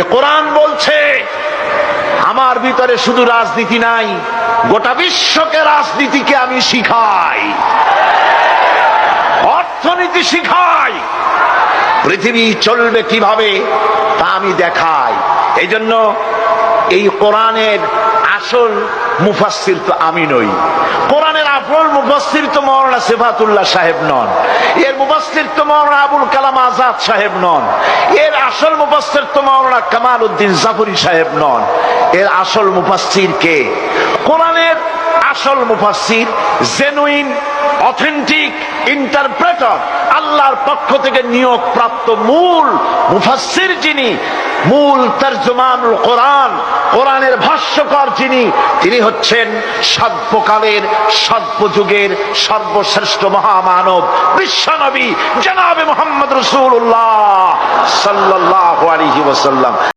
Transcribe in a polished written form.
এ কোরআন বলছে আমার ভিতরে শুধু রাজনীতি নাই, গোটা বিশ্বকে রাজনীতিকে আমি শিখাই, অর্থনীতি শিখাই, পৃথিবী চলবে কিভাবে তা আমি দেখাই। এই জন্য এই কোরআনের আসল মুফাসসির তো আমি নই, কোরআনের আসল মুফাসসির তো মাওলানা সিফাতুল্লাহ সাহেব নন, এর মুফাসসির তো মাওলানা আবুল কালাম আজাদ সাহেব নন, এর আসল মুফাসসির তো মাওলানা কামাল উদ্দিন জাফরি সাহেব নন। এর আসল মুফাসসির কে? কোরআনের আসল মুফাসসির, জেনুইন অথেন্টিক ইন্টারপ্রেটার, আল্লাহর পক্ষ থেকে নিয়োগ প্রাপ্ত মূল মুফাসসির যিনি, মূল তরজমানুল কোরআন, কোরআনের ভাষ্যকার যিনি, তিনি হচ্ছেন সর্বকালের সর্বযুগের সর্বশ্রেষ্ঠ মহামানব বিশ্বনবী জনাবে মুহাম্মদ রাসূলুল্লাহ সাল্লাল্লাহু আলাইহি ওয়াসাল্লাম।